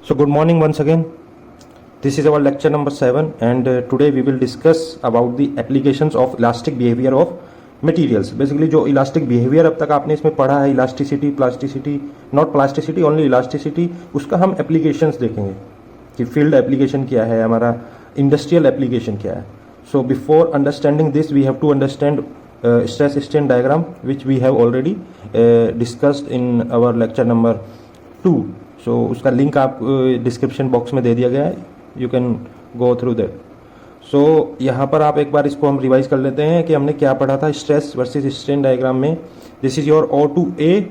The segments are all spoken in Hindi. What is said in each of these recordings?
So good morning once again. This is our lecture number 7 and today we will discuss about the applications of elastic behavior of materials. Basically जो elastic behavior अब तक आपने इसमें पढ़ा है, elasticity, plasticity, not plasticity, only elasticity, उसका हम applications देखेंगे कि field application क्या है, हमारा industrial application क्या है. So before understanding this we have to understand stress strain diagram which we have already discussed in our lecture number 2. सो उसका लिंक आप डिस्क्रिप्शन बॉक्स में दे दिया गया है, you can go through that. So यहाँ पर आप एक बार इसको हम रिवाइज कर लेते हैं कि हमने क्या पढ़ा था स्ट्रेस वर्सेस स्ट्रेन डायग्राम में. दिस इज योर O2A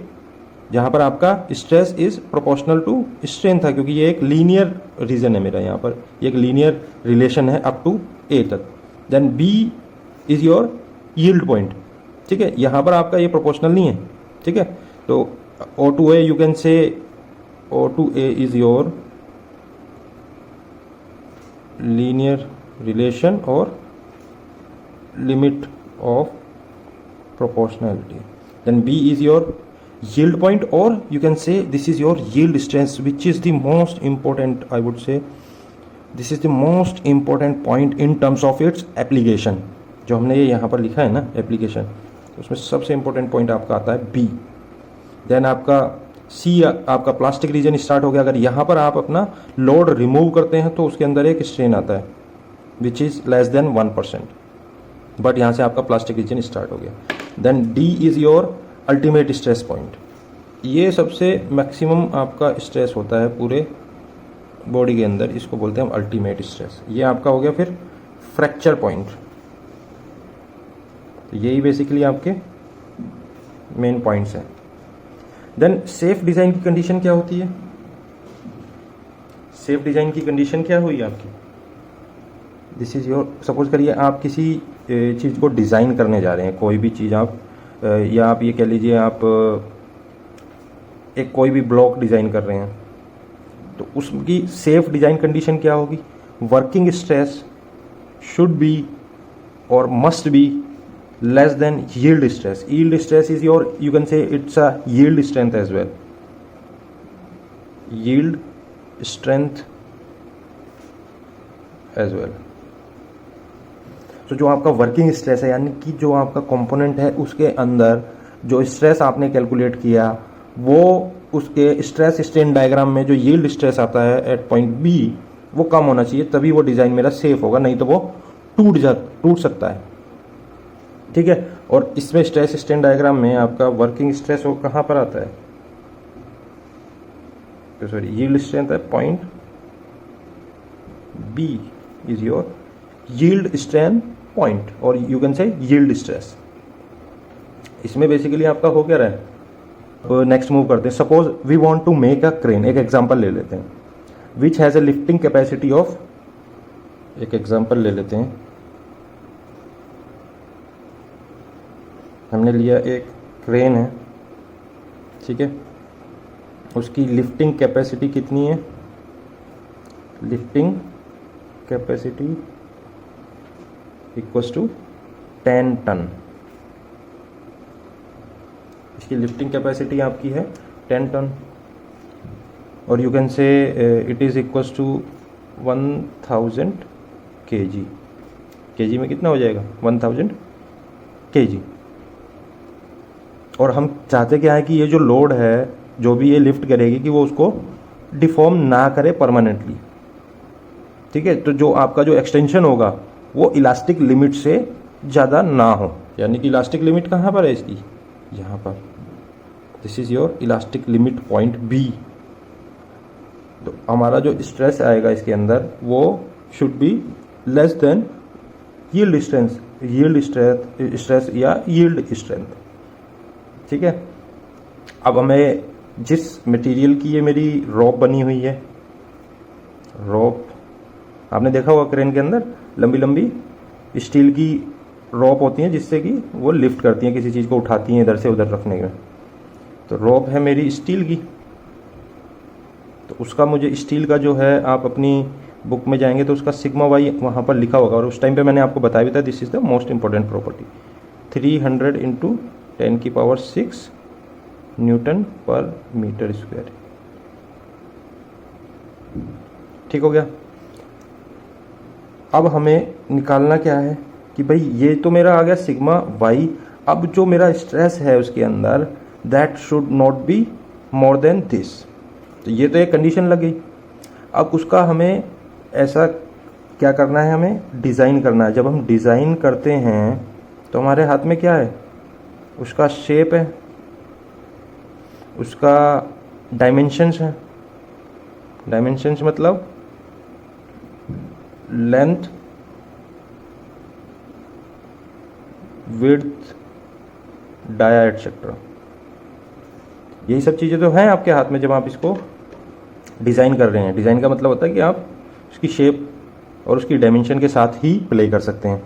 जहाँ पर आपका stress is proportional to strain था, क्योंकि ये एक लीनियर रीजन है मेरा, यहाँ पर एक लीनियर रिलेशन है अप टू A तक. Then B is your yield point. ठीक है, यहाँ पर आपका ये प्रोपोर्शनल नहीं है. ठीक है, तो O2A यू कैन से O2A is your linear relation or limit of proportionality. Then B is your yield point, or you can say this is your yield strength, which is the most important, I would say this is the most important point in terms of its application. जो हमने ये यहाँ पर लिखा है ना application, उसमें सबसे important point आपका आता है B. Then आपका C आपका प्लास्टिक रीजन स्टार्ट हो गया. अगर यहाँ पर आप अपना लोड रिमूव करते हैं तो उसके अंदर एक स्ट्रेन आता है which is less than 1%, but यहाँ से आपका प्लास्टिक रीजन स्टार्ट हो गया. Then D is your ultimate stress point. ये सबसे मैक्सिमम आपका स्ट्रेस होता है पूरे बॉडी के अंदर, इसको बोलते हैं हम अल्टीमेट स्ट्रेस. ये आपका हो गया फिर फ्रैक्चर पॉइंट. तो यही बेसिकली आपके मेन पॉइंट्स हैं. देन सेफ डिज़ाइन की कंडीशन क्या होती है? सेफ डिज़ाइन की कंडीशन क्या हुई आपकी? दिस इज़ योर, सपोज करिए आप किसी चीज़ को डिज़ाइन करने जा रहे हैं, कोई भी चीज़ आप या आप ये कह लीजिए आप एक कोई भी ब्लॉक डिज़ाइन कर रहे हैं, तो उसकी सेफ डिज़ाइन कंडीशन क्या होगी? वर्किंग स्ट्रेस शुड बी और must be less than yield stress. Yield stress is your, you can say it's a yield strength as well. Yield strength as well. So जो आपका वर्किंग स्ट्रेस है, यानी कि जो आपका कंपोनेंट है उसके अंदर जो स्ट्रेस आपने कैलकुलेट किया वो उसके स्ट्रेस स्ट्रेन डायग्राम में जो यील्ड स्ट्रेस आता है एट पॉइंट बी वो कम होना चाहिए, तभी वो डिज़ाइन मेरा सेफ होगा, नहीं तो वो टूट सकता है. ठीक है, और इसमें स्ट्रेस स्ट्रेन डायग्राम में आपका वर्किंग स्ट्रेस वो कहाँ पर आता है? तो सॉरी, यील्ड स्ट्रेंथ है point B is your yield strain point, और you can say yield stress. इसमें बेसिकली आपका हो क्या रहा है? नेक्स्ट मूव करते हैं. Suppose we want to make a crane, एक एग्जांपल ले लेते हैं, which has a lifting capacity of, एक एग्जांपल ले लेते हैं, हमने लिया एक क्रेन है. ठीक है, उसकी लिफ्टिंग कैपेसिटी कितनी है? Lifting capacity equals to 10 ton. इसकी लिफ्टिंग कैपेसिटी आपकी है 10 टन, और you can say it is equals to 1000 kg. kg में कितना हो जाएगा? 1000 kg. और हम चाहते क्या है कि ये जो लोड है जो भी ये लिफ्ट करेगी कि वो उसको डिफॉर्म ना करे परमानेंटली. ठीक है, तो जो आपका जो एक्सटेंशन होगा वो इलास्टिक लिमिट से ज़्यादा ना हो, यानी कि इलास्टिक लिमिट कहाँ पर है इसकी? यहाँ पर. This is your elastic limit point B. तो हमारा जो स्ट्रेस आएगा इसके अंदर वो should be less than yield stress या यील्ड स्ट्रेंथ. ठीक है, अब हमें जिस मटेरियल की ये मेरी रॉप बनी हुई है, रॉप आपने देखा होगा क्रेन के अंदर लंबी लंबी स्टील की रॉप होती हैं जिससे कि वो लिफ्ट करती हैं, किसी चीज़ को उठाती हैं इधर से उधर रखने में. तो रॉप है मेरी स्टील की, तो उसका मुझे स्टील का जो है, आप अपनी बुक में जाएंगे तो उसका सिग्मा वाई वहाँ पर लिखा होगा, और उस टाइम पे मैंने आपको बताया भी था this is the most important property. 300 into 10⁶ newton पर मीटर स्क्वायर. ठीक हो गया। अब हमें निकालना क्या है कि भाई ये तो मेरा आ गया सिग्मा वाई, अब जो मेरा स्ट्रेस है उसके अंदर that should not be more than this, तो ये तो एक कंडीशन लग गई। अब उसका हमें ऐसा क्या करना है, हमें डिज़ाइन करना है। जब हम डिज़ाइन करते हैं तो हमारे हाथ में क्या है, उसका शेप है, उसका डायमेंशंस है। डायमेंशंस मतलब लेंथ, विड्थ, डाया एटसेट्रा, यही सब चीज़ें तो हैं आपके हाथ में जब आप इसको डिज़ाइन कर रहे हैं। डिज़ाइन का मतलब होता है कि आप उसकी शेप और उसकी डायमेंशन के साथ ही प्ले कर सकते हैं।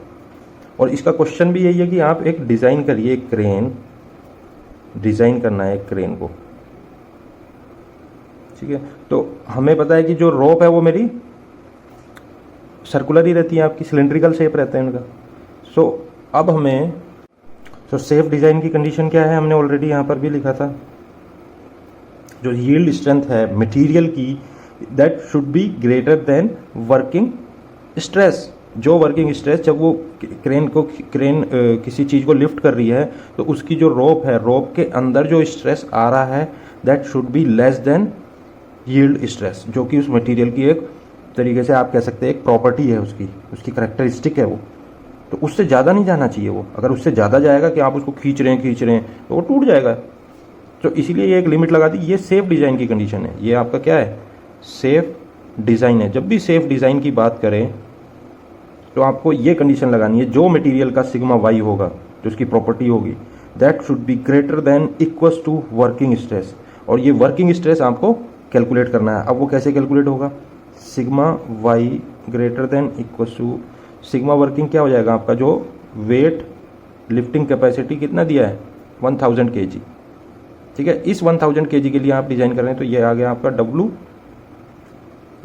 और इसका क्वेश्चन भी यही है कि आप एक डिज़ाइन करिए, एक क्रेन डिज़ाइन करना है एक क्रेन को, ठीक है। तो हमें पता है कि जो रोप है वो मेरी सर्कुलर ही रहती है, आपकी सिलेंड्रिकल शेप रहता है इनका। सो अब हमें सेफ डिज़ाइन की कंडीशन क्या है, हमने ऑलरेडी यहाँ पर भी लिखा था, जो यील्ड स्ट्रेंथ है मटेरियल की that should be greater then working stress. जो वर्किंग स्ट्रेस, जब वो क्रेन किसी चीज़ को लिफ्ट कर रही है तो उसकी जो रोप है, रोप के अंदर जो स्ट्रेस आ रहा है that should be less than yield stress, जो कि उस मटेरियल की एक तरीके से आप कह सकते हैं एक प्रॉपर्टी है, उसकी करेक्टरिस्टिक है वो। तो उससे ज़्यादा नहीं जाना चाहिए वो। अगर उससे ज़्यादा जाएगा कि आप उसको खींच रहे हैं तो वो टूट जाएगा। तो इसीलिए ये एक लिमिट लगा दी। ये सेफ डिज़ाइन की कंडीशन है, ये आपका क्या है, सेफ डिज़ाइन है। जब भी सेफ डिज़ाइन की बात करें तो आपको ये कंडीशन लगानी है, जो मटेरियल का सिग्मा वाई होगा, जो उसकी प्रॉपर्टी होगी that should be greater than equals to working stress. और ये वर्किंग स्ट्रेस आपको कैलकुलेट करना है। अब वो कैसे कैलकुलेट होगा, sigma y greater than equals to sigma working क्या हो जाएगा आपका, जो वेट लिफ्टिंग कैपेसिटी कितना दिया है 1000 kg, ठीक है। इस 1000 kg के लिए आप डिज़ाइन कर रहे हैं तो ये आ गया आपका W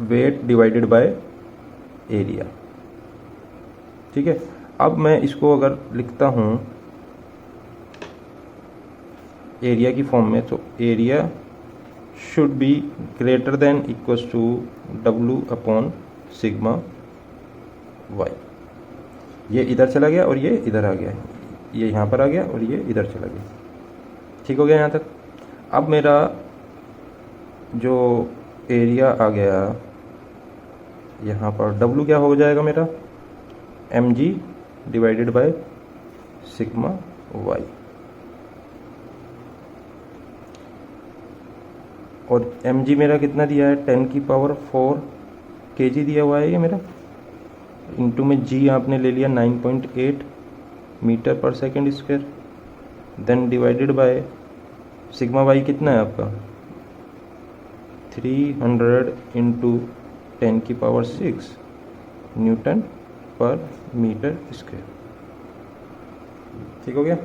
weight divided by area, ठीक है। अब मैं इसको अगर लिखता हूँ एरिया की फॉर्म में, तो area should be greater than equals to W upon sigma y. ये इधर चला गया और ये इधर आ गया, ये यहाँ पर आ गया और ये इधर चला गया, ठीक हो गया यहाँ तक। अब मेरा जो एरिया आ गया यहाँ पर, W क्या हो जाएगा मेरा, mg divided by sigma y. और mg मेरा कितना दिया है, 10⁴ kg दिया हुआ है ये मेरा, इंटू में g आपने ले लिया 9.8 मीटर पर second square, then divided by sigma y कितना है आपका 300 इंटू 10⁶ न्यूटन पर मीटर स्क्वायर, ठीक हो गया।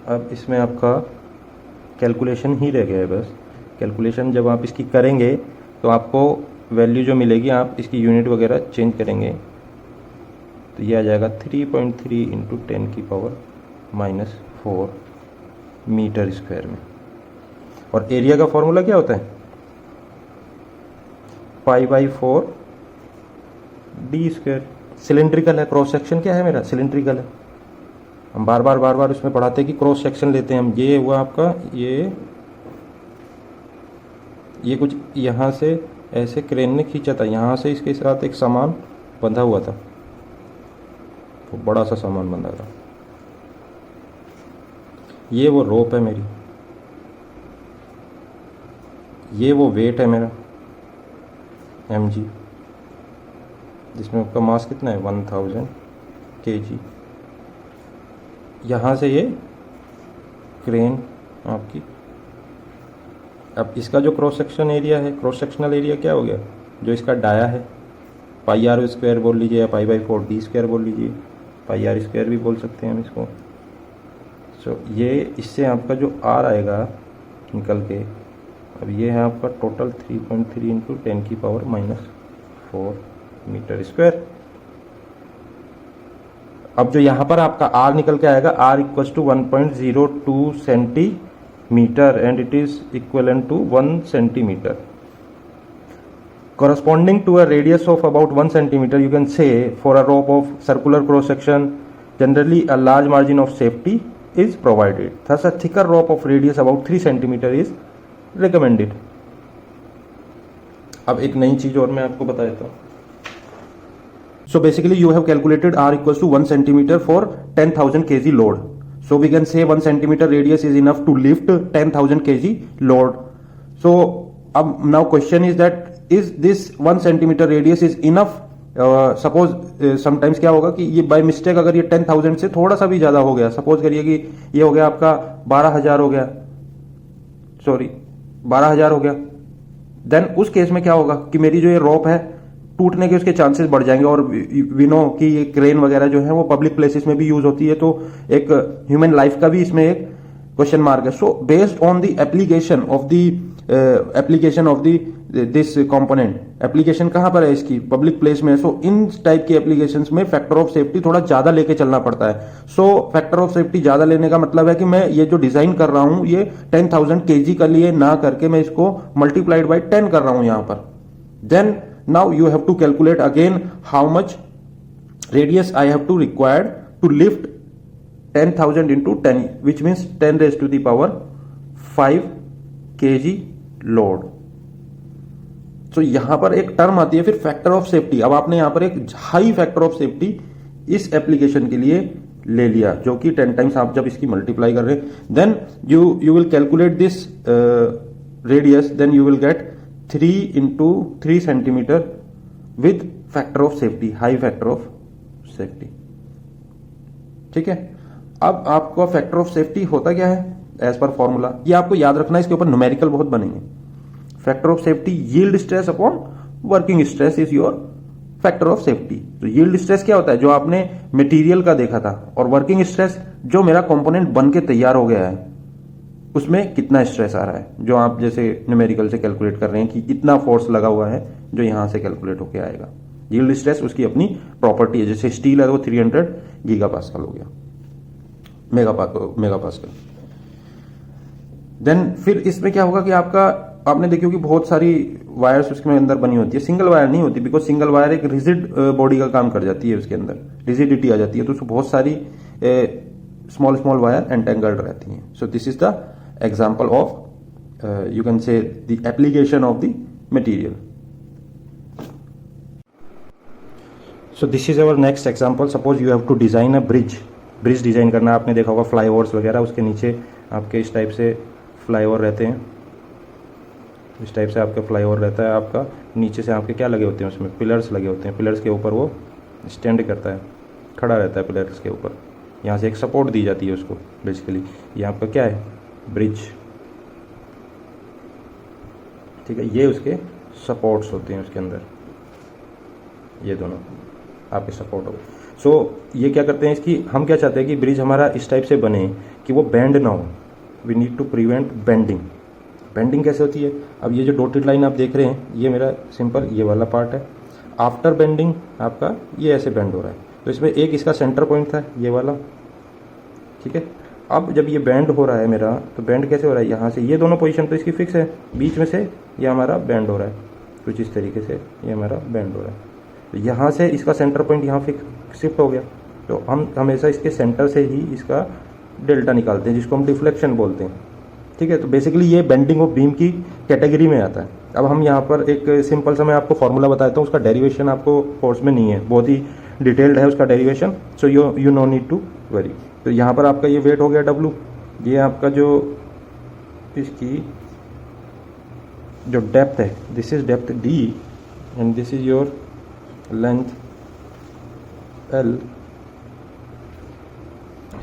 अब इसमें आपका कैलकुलेशन ही रह गया है बस। कैलकुलेशन जब आप इसकी करेंगे तो आपको वैल्यू जो मिलेगी, आप इसकी यूनिट वगैरह चेंज करेंगे तो ये आ जाएगा 3.3 इंटू 10⁻⁴ मीटर स्क्वायर में। और एरिया का फॉर्मूला क्या होता है, π/4 d स्क्वायर। सिलेंड्रिकल है, क्रॉस सेक्शन क्या है मेरा, सिलेंड्रिकल है। हम बार बार उसमें पढ़ाते हैं कि क्रॉस सेक्शन लेते हैं हम। ये हुआ आपका, ये कुछ यहाँ से ऐसे क्रेन ने खींचा था, यहाँ से इसके साथ एक सामान बंधा हुआ था, तो बड़ा सा सामान बंधा था। ये वो रोप है मेरी, ये वो वेट है मेरा mg, जिसमें आपका मास कितना है 1000 kg। यहाँ से ये क्रेन आपकी। अब इसका जो क्रॉस सेक्शन एरिया है, क्रॉस सेक्शनल एरिया क्या हो गया, जो इसका डाया है πr² बोल लीजिए या π/4 d स्क्वायर बोल लीजिए, πr² भी बोल सकते हैं हम इसको। सो ये इससे आपका जो r आएगा निकल के, अब ये है आपका टोटल 3.3 इंटू 10⁻⁴ मीटर स्क्वायर। अब जो यहाँ पर आपका r निकल के आएगा, r equals to 1.02 centimetre metre and it is equivalent to 1 centimetre. Corresponding to a radius of about 1 centimeter, you can say for a rope of circular cross section, generally a large margin of safety is provided. Thus, a thicker rope of radius about 3 centimeter is recommended. अब एक नई चीज और मैं आपको बता देता हूँ. So basically, you have calculated R equals to 1 centimeter for 10,000 kg load. So we can say 1 centimeter radius is enough to lift 10,000 kg load. So now question is that is this 1 centimeter radius is enough? Suppose sometimes क्या होगा कि ये बाय मिस्टेक अगर ये 10,000 से थोड़ा सा भी ज्यादा हो गया, सपोज करिए कि ये हो गया आपका 12,000 हो गया, सॉरी 12,000 हो गया, देन उस केस में क्या होगा कि मेरी जो ये रोप है टूटने के उसके चांसेस बढ़ जाएंगे. और वी नो कि ये क्रेन वगैरह जो है वो पब्लिक प्लेसेस में भी यूज होती है, तो एक ह्यूमन लाइफ का भी इसमें एक क्वेश्चन मार्क है. So based on the application of the this component, application कहां पर है इसकी, पब्लिक प्लेस में. सो इन टाइप की एप्लीकेशंस में फैक्टर ऑफ सेफ्टी थोड़ा ज्यादा लेके चलना पड़ता है. सो फैक्टर ऑफ सेफ्टी ज्यादा लेने का मतलब है कि मैं ये जो डिजाइन कर रहा हूं ये 10,000 kg का लिए ना करके मैं इसको मल्टीप्लाइड बाई 10 कर रहा हूं यहां पर. Then now you have to calculate again how much radius I have to required to lift 10,000 into 10, which means 10 raised to the power 5 kg load. तो यहां पर एक टर्म आती है फिर फैक्टर ऑफ सेफ्टी. अब आपने यहां पर एक हाई फैक्टर ऑफ सेफ्टी इस एप्लीकेशन के लिए ले लिया, जो कि 10 टाइम्स आप जब इसकी मल्टीप्लाई कर रहे हैं, then you will calculate this radius, then you will get 3 into 3 centimetre with factor of safety, high factor of safety. ठीक है. अब आपका फैक्टर ऑफ सेफ्टी होता क्या है एज पर फॉर्मूला, ये आपको याद रखना है, इसके ऊपर न्यूमेरिकल बहुत बनेंगे. Factor of safety yield stress upon working stress is your factor of safety. तो यील्ड स्ट्रेस क्या होता है, जो आपने मटेरियल का देखा था, और वर्किंग स्ट्रेस जो मेरा कंपोनेंट बन के तैयार हो गया है उसमें कितना स्ट्रेस आ रहा है, जो आप जैसे न्यूमेरिकल से कैलकुलेट कर रहे हैं कि इतना फोर्स लगा हुआ है जो यहां से कैलकुलेट होकर आएगा. यील्ड स्ट्रेस उसकी अपनी प्रॉपर्टी है. जैसे स्टील है वो 300 गीगा पास्कल हो गया, मेगा पास्कल. देन फिर इसमें क्या होगा कि आपने देखियो कि बहुत सारी वायर्स उसके अंदर बनी होती है, सिंगल वायर नहीं होती, बिकॉज सिंगल वायर एक रिजिड बॉडी का काम कर जाती है, उसके अंदर रिजिडिटी आ जाती है, तो उसमें बहुत सारी स्मॉल वायर एंटेंगल्ड रहती हैं. So this is the example of you can say the application of the material. So this is our next example. Suppose you have to design a bridge design करना. आपने देखा होगा फ्लाईओवर्स वगैरह, उसके नीचे आपके इस टाइप से फ्लाईओवर रहते हैं, इस टाइप से आपका फ्लाईओवर रहता है. आपका नीचे से आपके क्या लगे होते हैं, उसमें पिलर्स लगे होते हैं. पिलर्स के ऊपर वो स्टैंड करता है, खड़ा रहता है पिलर्स के ऊपर. यहाँ से एक सपोर्ट दी जाती है उसको. बेसिकली ये आपका क्या है, ब्रिज. ठीक है, ये उसके सपोर्ट्स होते हैं उसके अंदर, ये दोनों आपके सपोर्ट हो गए. सो ये क्या करते हैं, इसकी हम क्या चाहते हैं कि ब्रिज हमारा इस टाइप से बने कि वो बेंड ना हो. We need to prevent bending. Bending कैसे होती है, अब ये जो डॉटेड लाइन आप देख रहे हैं, ये मेरा सिंपल ये वाला पार्ट है. आफ्टर बेंडिंग आपका ये ऐसे बेंड हो रहा है, तो इसमें एक इसका सेंटर पॉइंट था ये वाला. ठीक है. अब जब ये बेंड हो रहा है मेरा, तो बेंड कैसे हो रहा है, यहाँ से ये दोनों पोजीशन तो इसकी फिक्स है, बीच में से ये हमारा बेंड हो रहा है कुछ इस तरीके से, ये हमारा बेंड हो रहा है. तो यहाँ से इसका सेंटर पॉइंट यहाँ शिफ्ट हो गया, तो हम हमेशा इसके सेंटर से ही इसका डेल्टा निकालते हैं, जिसको हम डिफ्लेक्शन बोलते हैं. ठीक है. तो बेसिकली ये बेंडिंग ऑफ बीम की कैटेगरी में आता है. अब हम यहाँ पर एक सिंपल सा मैं आपको फॉर्मूला बताता हूँ, उसका डेरिवेशन आपको कोर्स में नहीं है, बहुत ही डिटेल्ड है उसका derivation. So you no need to worry. तो यहाँ पर आपका ये वेट हो गया W, ये आपका जो इसकी जो डेप्थ है, this is depth D and this is your length L.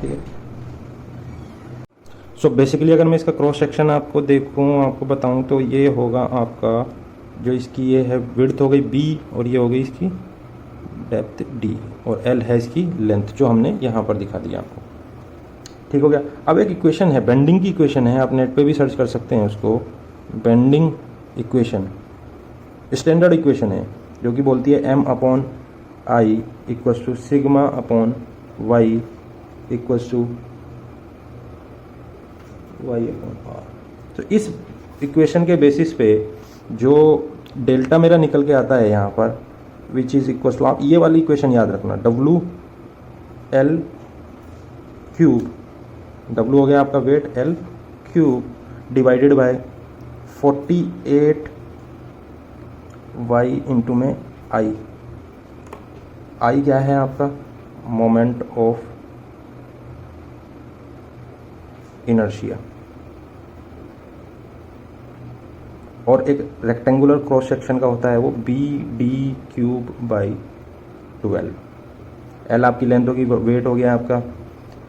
ठीक है. सो बेसिकली अगर मैं इसका क्रॉस सेक्शन आपको देखूं, आपको बताऊं, तो ये होगा आपका जो इसकी ये है विड्थ हो गई B, और ये हो गई इसकी डेप्थ D, और L है इसकी लेंथ, जो हमने यहाँ पर दिखा दिया आपको. ठीक हो गया. अब एक इक्वेशन है, बेंडिंग की इक्वेशन है, आप नेट पे भी सर्च कर सकते हैं उसको. बेंडिंग इक्वेशन स्टैंडर्ड इक्वेशन है, जो कि बोलती है M/I equals to sigma upon Y equals to y upon r. तो इस इक्वेशन के बेसिस पे जो डेल्टा मेरा निकल के आता है यहाँ पर विच इज इक्वल टू, आप ये वाली इक्वेशन याद रखना, डब्लू एल क्यूब, डब्लू हो गया आपका weight, L cube divided by 48 y into में आई। आई क्या है आपका, मोमेंट ऑफ इनर्शिया, और एक रेक्टेंगुलर क्रॉस सेक्शन का होता है वो B D cube by 12। L आपकी लेंथ होगी, वेट हो गया आपका,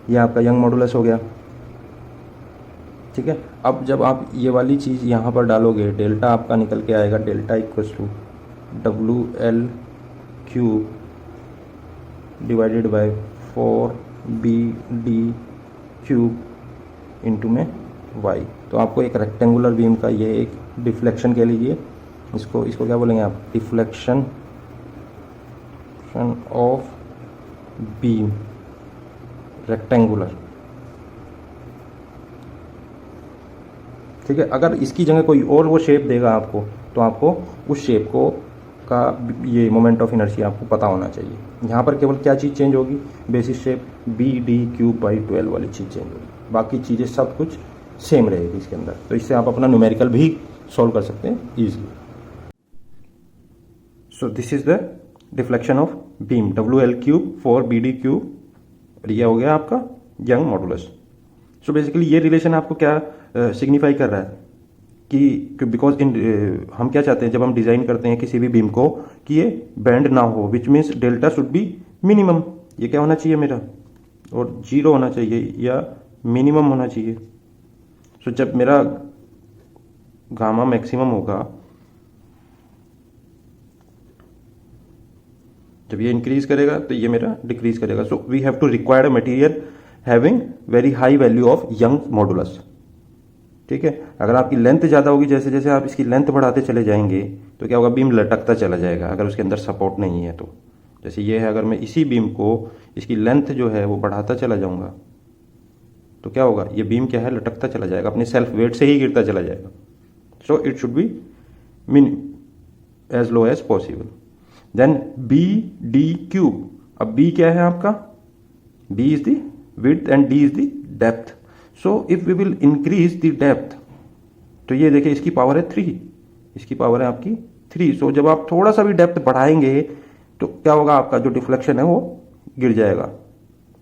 ये आपका यंग मॉडुलस हो गया, ठीक है। अब जब आप ये वाली चीज़ यहाँ पर डालोगे, डेल्टा आपका निकल के आएगा, delta equals to W L cube divided by 4 B D cube into में वाई। तो आपको एक रेक्टेंगुलर बीम का ये एक डिफ्लेक्शन कह लीजिए, इसको क्या बोलेंगे आप, डिफ्लेक्शन ऑफ बीम रेक्टेंगुलर, ठीक है। अगर इसकी जगह कोई और वो शेप देगा आपको, तो आपको उस शेप को का ये मोमेंट ऑफ इनर्शिया आपको पता होना चाहिए। यहाँ पर केवल क्या चीज़ चेंज होगी, basis shape B D cube by 12 वाली चीज़ चेंज होगी, बाकी चीज़ें सब कुछ सेम रहेगी इसके अंदर। तो इससे आप अपना न्यूमेरिकल भी सॉल्व कर सकते हैं easily. So this is the deflection of beam, W L cube 4 B D cube, और यह हो गया आपका यंग मॉडुलस। सो बेसिकली ये रिलेशन आपको क्या सिग्निफाई कर रहा है कि बिकॉज इन हम क्या चाहते हैं जब हम डिज़ाइन करते हैं किसी भी बीम को, कि ये बैंड ना हो, which means delta should be minimum. ये क्या होना चाहिए मेरा, और 0 होना चाहिए या मिनिमम होना चाहिए। सो जब मेरा गामा मैक्सिमम होगा, जब ये इंक्रीज करेगा तो ये मेरा डिक्रीज करेगा। So we have to require a material having very high value of Young modulus, ठीक है। अगर आपकी लेंथ ज़्यादा होगी, जैसे जैसे आप इसकी लेंथ बढ़ाते चले जाएंगे तो क्या होगा, बीम लटकता चला जाएगा अगर उसके अंदर सपोर्ट नहीं है तो। जैसे ये है, अगर मैं इसी बीम को इसकी लेंथ जो है वो बढ़ाता चला जाऊंगा तो क्या होगा, ये बीम क्या है, लटकता चला जाएगा, अपने सेल्फ वेट से ही गिरता चला जाएगा। So it should be as low as possible. Then B D cube, अब बी क्या है आपका, B is the width and D is the depth. So if we will increase the depth, तो ये देखिए इसकी पावर है 3, इसकी पावर है आपकी 3। सो जब आप थोड़ा सा भी डेप्थ बढ़ाएंगे तो क्या होगा, आपका जो डिफ्लेक्शन है वो गिर जाएगा,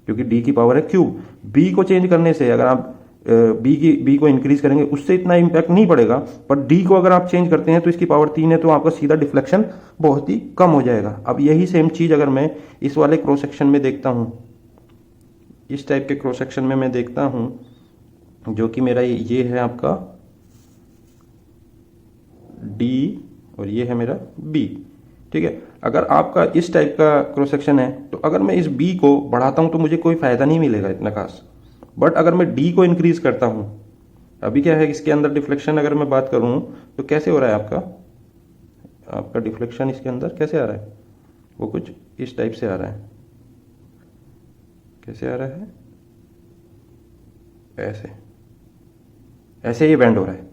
क्योंकि डी की पावर है क्यूब। बी को चेंज करने से, अगर आप बी को इंक्रीज करेंगे उससे इतना इंपैक्ट नहीं पड़ेगा, पर डी को अगर आप चेंज करते हैं तो इसकी पावर 3 है, तो आपका सीधा डिफ्लेक्शन बहुत ही कम हो जाएगा। अब यही सेम चीज अगर मैं इस वाले क्रॉस सेक्शन में देखता हूं, इस टाइप के क्रॉस सेक्शन में मैं देखता हूं, जो कि मेरा ये है आपका डी और ये है मेरा बी, ठीक है। अगर आपका इस टाइप का क्रॉस सेक्शन है तो अगर मैं इस बी को बढ़ाता हूं तो मुझे कोई फायदा नहीं मिलेगा इतना खास। बट अगर मैं डी को इंक्रीज करता हूं, अभी क्या है इसके अंदर डिफ्लेक्शन अगर मैं बात करूं तो कैसे हो रहा है आपका डिफ्लेक्शन इसके अंदर कैसे आ रहा है, वो कुछ इस टाइप से आ रहा है। कैसे आ रहा है, ऐसे ये बेंड हो रहा है,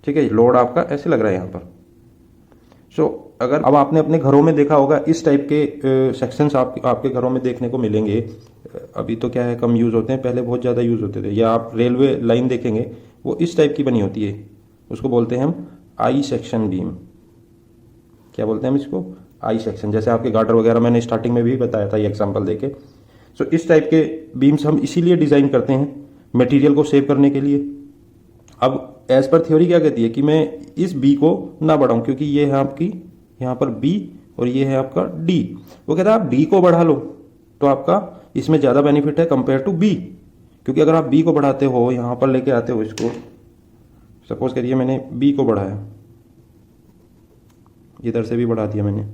ठीक है। लोड आपका ऐसे लग रहा है यहाँ पर। सो अगर अब आपने अपने घरों में देखा होगा इस टाइप के सेक्शंस आपके घरों में देखने को मिलेंगे। अभी तो क्या है कम यूज होते हैं, पहले बहुत ज़्यादा यूज होते थे। या आप रेलवे लाइन देखेंगे वो इस टाइप की बनी होती है, उसको बोलते हैं हम आई सेक्शन बीम। क्या बोलते हैं हम इसको, आई सेक्शन। जैसे आपके गार्डर वगैरह मैंने स्टार्टिंग में भी बताया था ये एग्जाम्पल देके। सो इस टाइप के बीम्स हम इसीलिए डिज़ाइन करते हैं, मटेरियल को सेव करने के लिए। अब एज पर थ्योरी क्या कहती है कि मैं इस बी को ना बढ़ाऊं, क्योंकि ये है आपकी यहाँ पर बी और ये है आपका डी। वो कहता है आप डी को बढ़ा लो तो आपका इसमें ज़्यादा बेनिफिट है कंपेयर टू बी, क्योंकि अगर आप बी को बढ़ाते हो, यहाँ पर लेके आते हो इसको, सपोज करिए मैंने बी को बढ़ाया, इधर से भी बढ़ा दिया मैंने,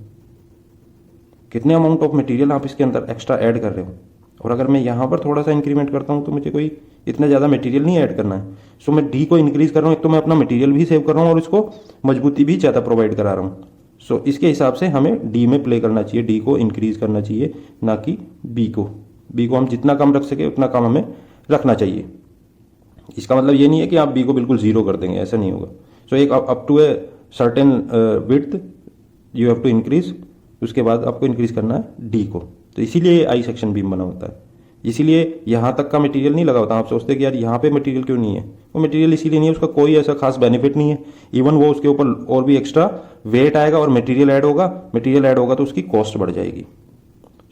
कितने अमाउंट ऑफ मटेरियल आप इसके अंदर एक्स्ट्रा ऐड कर रहे हो। और अगर मैं यहाँ पर थोड़ा सा इंक्रीमेंट करता हूँ तो मुझे कोई इतना ज़्यादा मटेरियल नहीं ऐड करना है। सो मैं डी को इंक्रीज कर रहा हूँ, एक तो मैं अपना मटेरियल भी सेव कर रहा हूँ और इसको मजबूती भी ज़्यादा प्रोवाइड करा रहा हूँ। सो इसके हिसाब से हमें डी में प्ले करना चाहिए, डी को इंक्रीज करना चाहिए, ना कि बी को। बी को हम जितना कम रख सके उतना कम हमें रखना चाहिए। इसका मतलब ये नहीं है कि आप बी को बिल्कुल जीरो कर देंगे, ऐसा नहीं होगा। सो एक up to a certain width you have to increase, उसके बाद आपको इंक्रीज करना है डी को। तो इसीलिए आई सेक्शन बीम बना होता है, इसीलिए यहाँ तक का मटेरियल नहीं लगा होता। आप सोचते हैं कि यार यहाँ पे मटेरियल क्यों नहीं है, वो मटेरियल इसीलिए नहीं है, उसका कोई ऐसा खास बेनिफिट नहीं है। इवन वो उसके ऊपर और भी एक्स्ट्रा वेट आएगा और मटेरियल ऐड होगा, मटेरियल ऐड होगा तो उसकी कॉस्ट बढ़ जाएगी।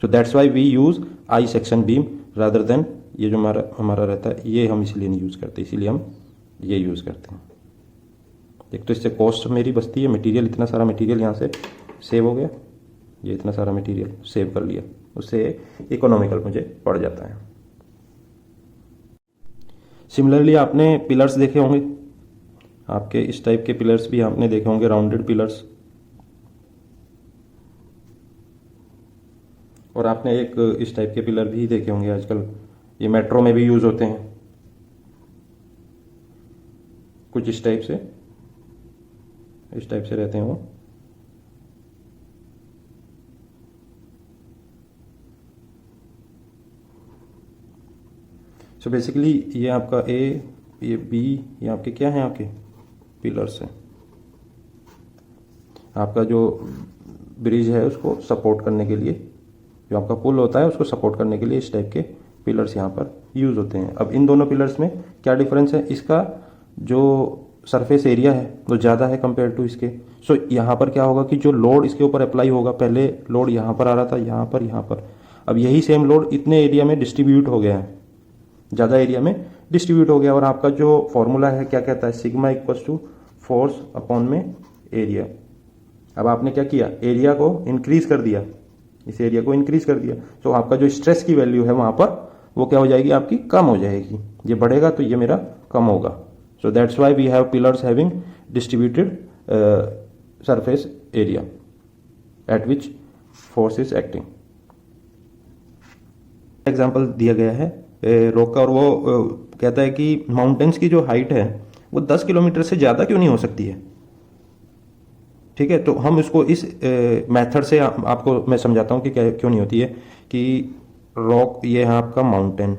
So that's why we use I section beam rather than ये जो हमारा रहता है, ये हम इसलिए नहीं यूज़ करते, इसीलिए हम ये यूज़ करते हैं। एक तो इससे कॉस्ट मेरी बचती है, मटेरियल इतना सारा मटेरियल यहाँ से सेव हो गया, ये इतना सारा मटेरियल सेव कर लिया, उससे इकोनॉमिकल मुझे पड़ जाता है। सिमिलरली आपने पिलर्स देखे होंगे, आपके इस टाइप के पिलर्स भी आपने देखे होंगे, राउंडेड पिलर्स। और आपने एक इस टाइप के पिलर भी देखे होंगे, आजकल ये मेट्रो में भी यूज होते हैं, कुछ इस टाइप से रहते हैं वो। सो बेसिकली ये आपका ए, ये बी, ये आपके क्या हैं, आपके पिलर्स हैं। आपका जो ब्रिज है उसको सपोर्ट करने के लिए, जो आपका पुल होता है उसको सपोर्ट करने के लिए इस टाइप के पिलर्स यहाँ पर यूज होते हैं। अब इन दोनों पिलर्स में क्या डिफरेंस है, इसका जो सरफेस एरिया है वो ज़्यादा है कंपेयर टू इसके। सो यहाँ पर क्या होगा कि जो लोड इसके ऊपर अप्लाई होगा, पहले लोड यहाँ पर आ रहा था, यहाँ पर, अब यही सेम लोड इतने एरिया में डिस्ट्रीब्यूट हो गया है, ज़्यादा एरिया में डिस्ट्रीब्यूट हो गया। और आपका जो फॉर्मूला है क्या कहता है, sigma equals to force upon में एरिया। अब आपने क्या किया, एरिया को इंक्रीज कर दिया, इस एरिया को इंक्रीज कर दिया, तो आपका जो स्ट्रेस की वैल्यू है वहाँ पर वो क्या हो जाएगी, आपकी कम हो जाएगी। ये बढ़ेगा तो ये मेरा कम होगा। So that's why we have pillars having distributed surface area at which force is acting. Example दिया गया है रॉक का, और वो कहता है कि माउंटेन्स की जो हाइट है वो 10 किलोमीटर से ज़्यादा क्यों नहीं हो सकती है। ठीक है, तो हम इसको इस मेथड से आपको मैं समझाता हूँ कि क्या क्यों नहीं होती है। कि रॉक, ये है आपका mountain,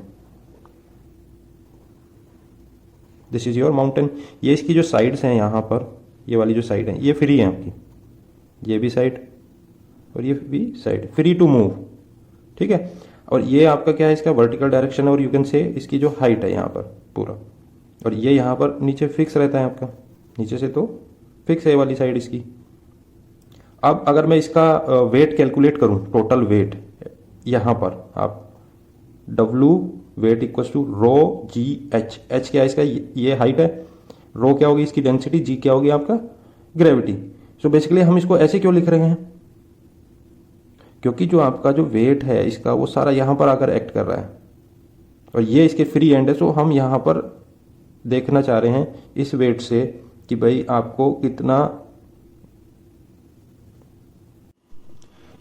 this is your mountain. ये इसकी जो साइड्स हैं यहाँ पर, ये वाली जो साइड है ये फ्री है आपकी, ये भी साइड और ये भी साइड फ्री टू मूव। ठीक है, और ये आपका क्या है, इसका वर्टिकल डायरेक्शन, और यू कैन से इसकी जो हाइट है यहाँ पर पूरा, और ये यहाँ पर नीचे फिक्स रहता है आपका, नीचे से तो फिक्स है वाली साइड इसकी। अब अगर मैं इसका वेट कैलकुलेट करूं, टोटल वेट, यहाँ पर आप W weight equals to rho g h, h क्या है इसका, ये हाइट है, रो क्या होगी इसकी डेंसिटी, जी क्या होगी आपका ग्रेविटी। सो बेसिकली हम इसको ऐसे क्यों लिख रहे हैं, क्योंकि जो आपका जो वेट है इसका वो सारा यहाँ पर आकर एक्ट कर रहा है, और ये इसके फ्री एंड है। सो हम यहाँ पर देखना चाह रहे हैं इस वेट से कि भाई आपको कितना।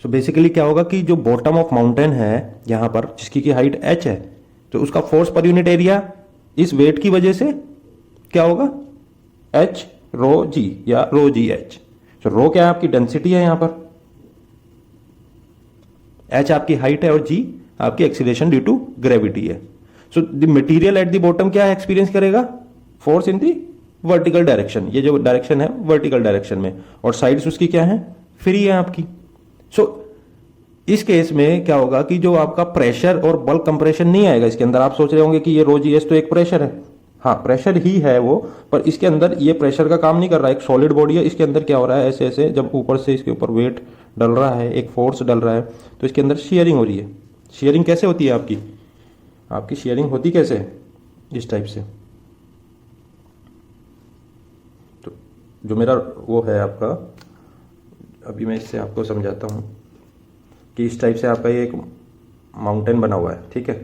सो बेसिकली क्या होगा कि जो बॉटम ऑफ माउंटेन है यहाँ पर, जिसकी की हाइट h है, तो उसका फोर्स पर यूनिट एरिया इस वेट की वजह से क्या होगा, h रो जी या रो जी एच। सो रो क्या है, आपकी डेंसिटी है यहाँ पर, h आपकी हाइट है, और g आपकी एक्सीलरेशन ड्यू टू ग्रेविटी है। So the material at the bottom क्या है, एक्सपीरियंस करेगा force in the vertical direction, ये जो डायरेक्शन है वर्टिकल डायरेक्शन में, और साइड्स उसकी क्या है, फ्री है आपकी। सो इस केस में क्या होगा कि जो आपका प्रेशर और बल्क कंप्रेशन नहीं आएगा इसके अंदर। आप सोच रहे होंगे कि ये रो जी एस तो एक प्रेशर है, हाँ प्रेशर ही है वो, पर इसके अंदर ये प्रेशर का काम नहीं कर रहा है। एक सॉलिड बॉडी है, इसके अंदर क्या हो रहा है, ऐसे ऐसे जब ऊपर से इसके ऊपर वेट डल रहा है, एक फोर्स डल रहा है, तो इसके अंदर शेयरिंग हो रही है। शेयरिंग कैसे होती है आपकी शेयरिंग होती कैसे है, इस टाइप से। तो जो मेरा वो है आपका, अभी मैं इससे आपको समझाता हूँ कि इस टाइप से आपका ये एक माउंटेन बना हुआ है। ठीक है,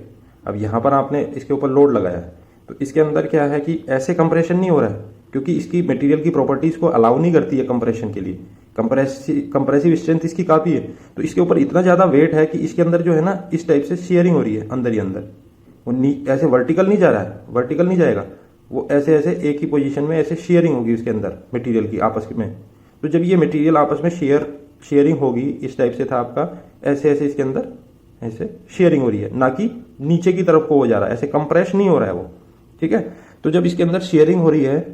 अब यहाँ पर आपने इसके ऊपर लोड लगाया है, तो इसके अंदर क्या है कि ऐसे कंप्रेशन नहीं हो रहा है, क्योंकि इसकी मटेरियल की प्रॉपर्टीज को अलाउ नहीं करती है कंप्रेशन के लिए। कंप्रेसिव स्ट्रेंथ इसकी काफ़ी है, तो इसके ऊपर इतना ज़्यादा वेट है कि इसके अंदर जो है ना इस टाइप से शेयरिंग हो रही है अंदर ही अंदर। वो ऐसे वर्टिकल नहीं जा रहा है, वर्टिकल नहीं जाएगा वो, ऐसे ऐसे एक ही पोजीशन में ऐसे शेयरिंग होगी उसके अंदर मटेरियल की आपस में। तो जब ये मटेरियल आपस में शेयरिंग होगी, इस टाइप से था आपका, ऐसे ऐसे इसके अंदर ऐसे शेयरिंग हो रही है, ना कि नीचे की तरफ को हो जा रहा है, ऐसे कंप्रेस नहीं हो रहा है वो। ठीक है, तो जब इसके अंदर शेयरिंग हो रही है,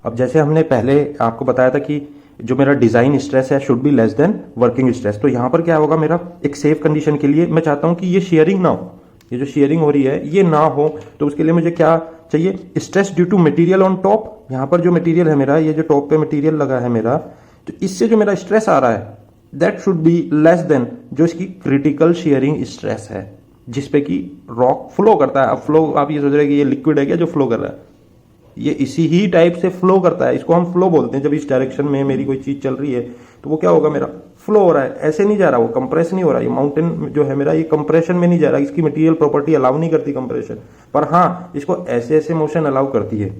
अब जैसे हमने पहले आपको बताया था कि जो मेरा डिजाइन स्ट्रेस है should be less then working stress, तो यहां पर क्या होगा, मेरा एक सेफ कंडीशन के लिए मैं चाहता हूं कि ये शेयरिंग ना हो, ये जो शेयरिंग हो रही है ये ना हो। तो उसके लिए मुझे क्या चाहिए, stress due to material on top. यहां पर जो मटेरियल है मेरा, ये जो टॉप पे मटेरियल लगा है मेरा, तो इससे जो मेरा स्ट्रेस आ रहा है that should be less then जो इसकी क्रिटिकल शेयरिंग स्ट्रेस है, जिसपे कि रॉक फ्लो करता है। अब फ्लो आप ये सोच रहे हैं कि ये लिक्विड है क्या जो फ्लो कर रहा है, ये इसी ही टाइप से फ्लो करता है, इसको हम फ्लो बोलते हैं। जब इस डायरेक्शन में मेरी कोई चीज चल रही है तो वो क्या होगा, मेरा फ्लो हो रहा है, ऐसे नहीं जा रहा, वो कंप्रेस नहीं हो रहा। ये माउंटेन जो है मेरा, ये कंप्रेशन में नहीं जा रहा, इसकी मटेरियल प्रॉपर्टी अलाउ नहीं करती कंप्रेशन, पर हाँ इसको ऐसे ऐसे मोशन अलाउ करती है।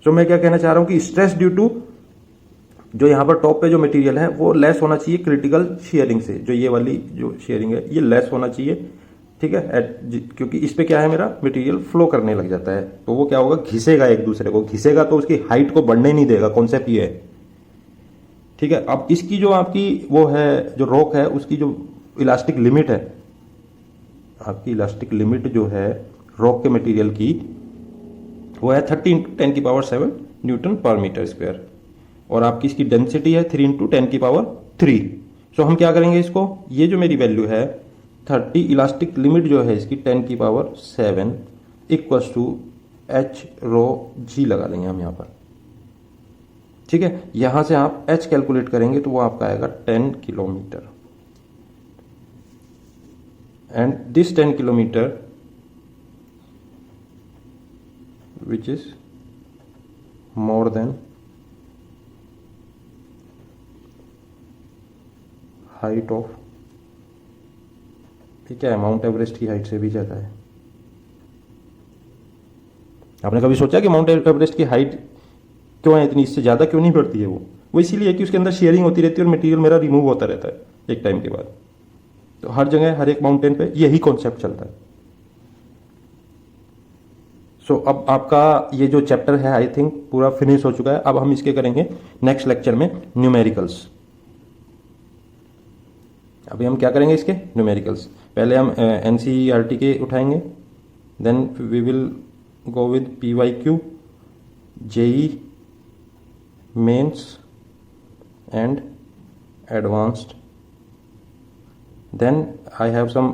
सो मैं क्या कहना चाह रहा हूं कि स्ट्रेस ड्यू टू जो यहाँ पर टॉप पे जो मटेरियल है वो लेस होना चाहिए क्रिटिकल शेयरिंग से, जो ये वाली जो शेयरिंग है ये लेस होना चाहिए, ठीक है, क्योंकि इस पे क्या है, मेरा मटेरियल फ्लो करने लग जाता है, तो वो क्या होगा, घिसेगा, एक दूसरे को घिसेगा, तो उसकी हाइट को बढ़ने नहीं देगा, कॉन्सेप्ट ये है, ठीक है। अब इसकी जो आपकी वो है जो रॉक है, उसकी जो इलास्टिक लिमिट है, आपकी इलास्टिक लिमिट जो है रॉक के मटेरियल की, वो है 30 × 10⁻⁷ न्यूटन पर मीटर स्क्वायर, और आपकी इसकी डेंसिटी है 3 × 10⁻3। सो हम क्या करेंगे, इसको ये जो मेरी वैल्यू है 30, इलास्टिक लिमिट जो है इसकी 10⁻7 इक्वल्स टू h ρg लगा लेंगे हम यहाँ पर, ठीक है। यहां से आप h कैलकुलेट करेंगे तो वो आपका आएगा 10 kilometre, and this 10 kilometre which is more than height of, ठीक है, माउंट एवरेस्ट की हाइट से भी ज्यादा है। आपने कभी सोचा कि माउंट एवरेस्ट की हाइट क्यों है इतनी, इससे ज्यादा क्यों नहीं बढ़ती है? वो इसीलिए कि उसके अंदर शेयरिंग होती रहती है और मटेरियल मेरा रिमूव होता रहता है एक टाइम के बाद। तो हर जगह हर एक माउंटेन पे यही कॉन्सेप्ट चलता है। सो अब आपका ये जो चैप्टर है आई थिंक पूरा फिनिश हो चुका है। अब हम इसके करेंगे नेक्स्ट लेक्चर में न्यूमेरिकल्स। अभी हम क्या करेंगे, इसके न्यूमेरिकल्स। पहले हम एनसीईआरटी के उठाएंगे, then we will go with PYQ, JEE Mains and advanced. Then I have some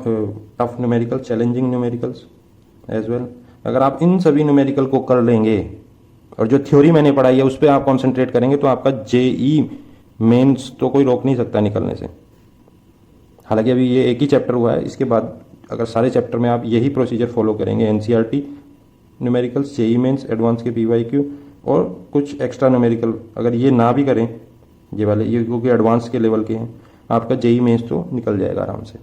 tough numerical, challenging numericals as well. अगर आप इन सभी न्यूमेरिकल को कर लेंगे और जो थ्योरी मैंने पढ़ाई है उस पर आप कॉन्सेंट्रेट करेंगे तो आपका जेई मेंस तो कोई रोक नहीं सकता निकलने से। हालांकि अभी ये एक ही चैप्टर हुआ है, इसके बाद अगर सारे चैप्टर में आप यही प्रोसीजर फॉलो करेंगे, NCERT numericals, JEE Mains, advance के पीवाईक्यू और कुछ एक्स्ट्रा न्यूमेरिकल, अगर ये ना भी करें ये वाले, ये क्योंकि एडवांस के लेवल के हैं, आपका जेई मेंस तो निकल जाएगा आराम से।